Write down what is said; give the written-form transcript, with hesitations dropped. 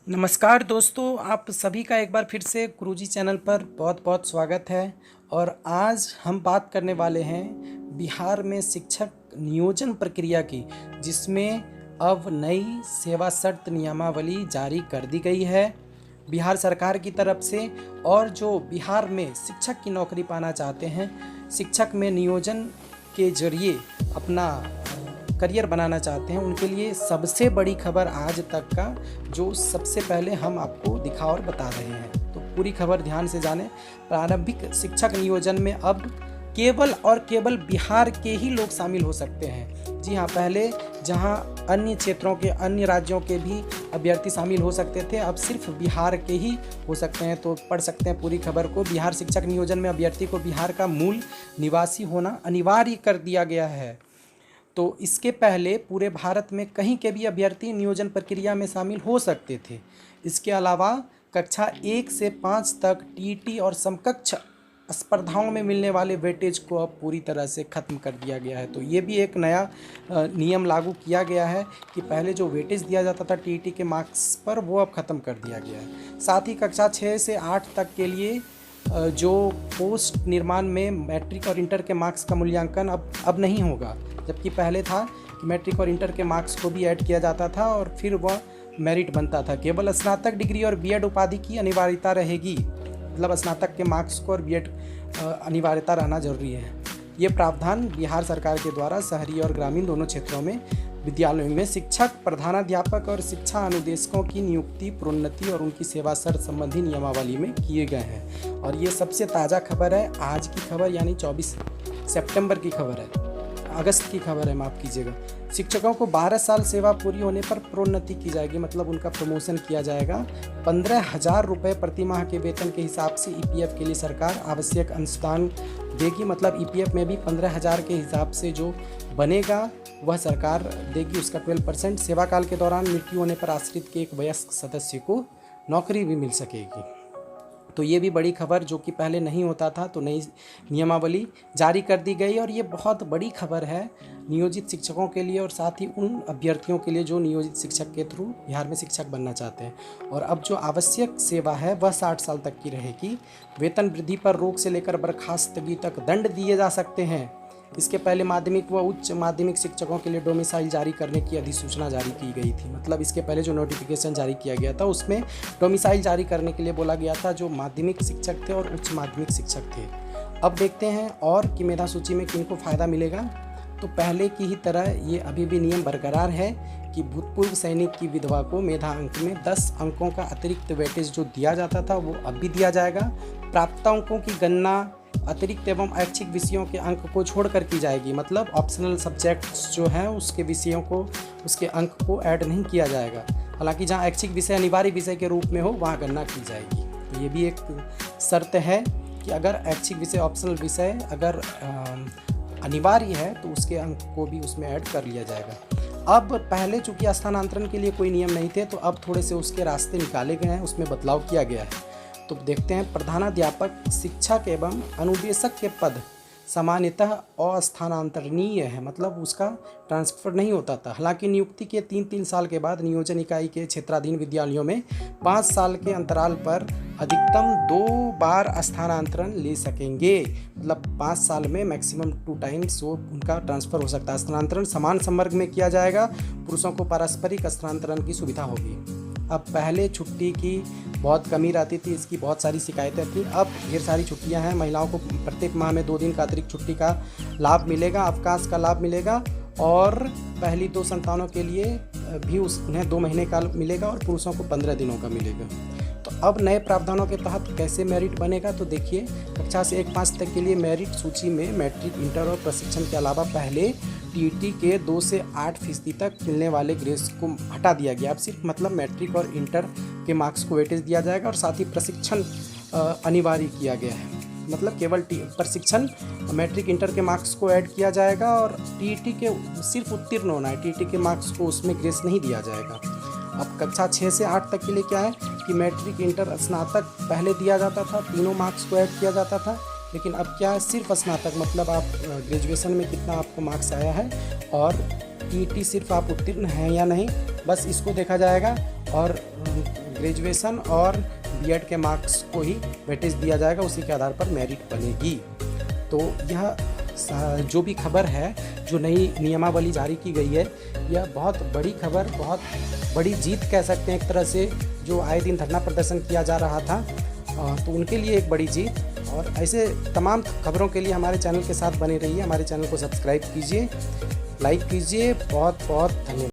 नमस्कार दोस्तों, आप सभी का एक बार फिर से गुरुजी चैनल पर बहुत बहुत स्वागत है। और आज हम बात करने वाले हैं बिहार में शिक्षक नियोजन प्रक्रिया की, जिसमें अब नई सेवा शर्त नियमावली जारी कर दी गई है बिहार सरकार की तरफ से। और जो बिहार में शिक्षक की नौकरी पाना चाहते हैं, शिक्षक में नियोजन के जरिए अपना करियर बनाना चाहते हैं, उनके लिए सबसे बड़ी खबर आज तक का जो सबसे पहले हम आपको दिखा और बता रहे हैं। तो पूरी खबर ध्यान से जानें। प्रारंभिक शिक्षक नियोजन में अब केवल और केवल बिहार के ही लोग शामिल हो सकते हैं। जी हाँ, पहले जहां अन्य क्षेत्रों के, अन्य राज्यों के भी अभ्यर्थी शामिल हो सकते थे, अब सिर्फ बिहार के ही हो सकते हैं। तो पढ़ सकते हैं पूरी खबर को। बिहार शिक्षक नियोजन में अभ्यर्थी को बिहार का मूल निवासी होना अनिवार्य कर दिया गया है। तो इसके पहले पूरे भारत में कहीं के भी अभ्यर्थी नियोजन प्रक्रिया में शामिल हो सकते थे। इसके अलावा कक्षा 1 से 5 तक टीईटी और समकक्ष स्पर्धाओं में मिलने वाले वेटेज को अब पूरी तरह से ख़त्म कर दिया गया है। तो ये भी एक नया नियम लागू किया गया है कि पहले जो वेटेज दिया जाता था टीईटी के मार्क्स पर, वो अब ख़त्म कर दिया गया है। साथ ही कक्षा 6 से 8 तक के लिए जो पोस्ट निर्माण में मैट्रिक और इंटर के मार्क्स का मूल्यांकन अब नहीं होगा, जबकि पहले था कि मैट्रिक और इंटर के मार्क्स को भी ऐड किया जाता था और फिर वह मेरिट बनता था। केवल स्नातक डिग्री और बीएड उपाधि की अनिवार्यता रहेगी, मतलब स्नातक के मार्क्स को और बीएड अनिवार्यता रहना जरूरी है। ये प्रावधान बिहार सरकार के द्वारा शहरी और ग्रामीण दोनों क्षेत्रों में विद्यालयों में शिक्षक, प्रधानाध्यापक और शिक्षा अनुदेशकों की नियुक्ति, प्रोन्नति और उनकी सेवा शर्त संबंधी नियमावली में किए गए हैं। और ये सबसे ताज़ा खबर है, आज की खबर, यानी 24 सितंबर की खबर है, अगस्त की खबर है, माफ़ कीजिएगा। शिक्षकों को 12 साल सेवा पूरी होने पर प्रोन्नति की जाएगी, मतलब उनका प्रमोशन किया जाएगा। 15,000 रुपये प्रति माह के वेतन के हिसाब से ईपीएफ के लिए सरकार आवश्यक अनुदान देगी, मतलब ईपीएफ में भी 15,000 के हिसाब से जो बनेगा वह सरकार देगी, उसका 12%। सेवा काल के दौरान मृत्यु होने पर आश्रित के एक वयस्क सदस्य को नौकरी भी मिल सकेगी। तो ये भी बड़ी खबर, जो कि पहले नहीं होता था, तो नई नियमावली जारी कर दी गई। और ये बहुत बड़ी खबर है नियोजित शिक्षकों के लिए और साथ ही उन अभ्यर्थियों के लिए जो नियोजित शिक्षक के थ्रू बिहार में शिक्षक बनना चाहते हैं। और अब जो आवश्यक सेवा है वह 60 साल तक की रहेगी। वेतन वृद्धि पर रोक से लेकर बर्खास्तगी तक दंड दिए जा सकते हैं। इसके पहले माध्यमिक व उच्च माध्यमिक शिक्षकों के लिए डोमिसाइल जारी करने की अधिसूचना जारी की गई थी। मतलब इसके पहले जो नोटिफिकेशन जारी किया गया था उसमें डोमिसाइल जारी करने के लिए बोला गया था जो माध्यमिक शिक्षक थे और उच्च माध्यमिक शिक्षक थे। अब देखते हैं और कि मेधा सूची में किनको फ़ायदा मिलेगा। तो पहले की ही तरह ये अभी भी नियम बरकरार है कि भूतपूर्व सैनिक की विधवा को मेधा अंक में 10 अंकों का अतिरिक्त वेटेज जो दिया जाता था वो अब भी दिया जाएगा। प्राप्त अंकों की गणना अतिरिक्त एवं ऐच्छिक विषयों के अंक को छोड़कर की जाएगी, मतलब ऑप्शनल सब्जेक्ट्स जो हैं उसके विषयों को, उसके अंक को ऐड नहीं किया जाएगा। हालांकि जहां ऐच्छिक विषय अनिवार्य विषय के रूप में हो वहां गणना की जाएगी। तो ये भी एक शर्त है कि अगर ऐच्छिक विषय, ऑप्शनल विषय अगर अनिवार्य है तो उसके अंक को भी उसमें ऐड कर लिया जाएगा। अब पहले चूँकि स्थानांतरण के लिए कोई नियम नहीं थे, तो अब थोड़े से उसके रास्ते निकाले गए हैं, उसमें बदलाव किया गया है। तो देखते हैं, प्रधानाध्यापक, शिक्षक एवं अनुदेशक के पद सामान्यतः अस्थानांतरणीय है, मतलब उसका ट्रांसफ़र नहीं होता था। हालांकि नियुक्ति के 3-3 साल के बाद नियोजन इकाई के क्षेत्राधीन विद्यालयों में 5 साल के अंतराल पर अधिकतम 2 बार स्थानांतरण ले सकेंगे, मतलब 5 साल में मैक्सिमम 2 टाइम्स वो उनका ट्रांसफ़र हो सकता है। स्थानांतरण समान संवर्ग में किया जाएगा। पुरुषों को पारस्परिक स्थानांतरण की सुविधा होगी। अब पहले छुट्टी की बहुत कमी रहती थी, इसकी बहुत सारी शिकायतें थी। अब ढेर सारी छुट्टियां हैं। महिलाओं को प्रत्येक माह में 2 दिन का अतिरिक्त छुट्टी का लाभ मिलेगा, अवकाश का लाभ मिलेगा। और पहली 2 संतानों के लिए भी उन्हें 2 महीने का मिलेगा और पुरुषों को 15 दिनों का मिलेगा। तो अब नए प्रावधानों के तहत कैसे मेरिट बनेगा, तो देखिए, कक्षा से 1-5 तक के लिए मेरिट सूची में मैट्रिक, इंटर और प्रशिक्षण के अलावा पहले टीईटी के 2 से 8% तक मिलने वाले ग्रेस को हटा दिया गया। अब सिर्फ मतलब मैट्रिक और इंटर के मार्क्स को वेटेज दिया जाएगा और साथ ही प्रशिक्षण अनिवार्य किया गया है, मतलब केवल प्रशिक्षण, मैट्रिक, इंटर के मार्क्स को ऐड किया जाएगा और टीईटी के सिर्फ उत्तीर्ण होना है, टीईटी के मार्क्स को उसमें ग्रेस नहीं दिया जाएगा। अब कक्षा 6 से 8 तक के लिए क्या है कि मैट्रिक, इंटर, स्नातक पहले दिया जाता था, तीनों मार्क्स को ऐड किया जाता था। लेकिन अब क्या है, सिर्फ स्नातक, मतलब आप ग्रेजुएशन में कितना आपको मार्क्स आया है और टीईटी सिर्फ आप उत्तीर्ण हैं या नहीं, बस इसको देखा जाएगा। और ग्रेजुएशन और बीएड के मार्क्स को ही वेटेज दिया जाएगा, उसी के आधार पर मेरिट बनेगी। तो यह जो भी खबर है, जो नई नियमावली जारी की गई है, यह बहुत बड़ी खबर, बहुत बड़ी जीत कह सकते हैं एक तरह से। जो आए दिन धरना प्रदर्शन किया जा रहा था, तो उनके लिए एक बड़ी जीत। और ऐसे तमाम खबरों के लिए हमारे चैनल के साथ बने रहिए। हमारे चैनल को सब्सक्राइब कीजिए, लाइक कीजिए। बहुत बहुत धन्यवाद।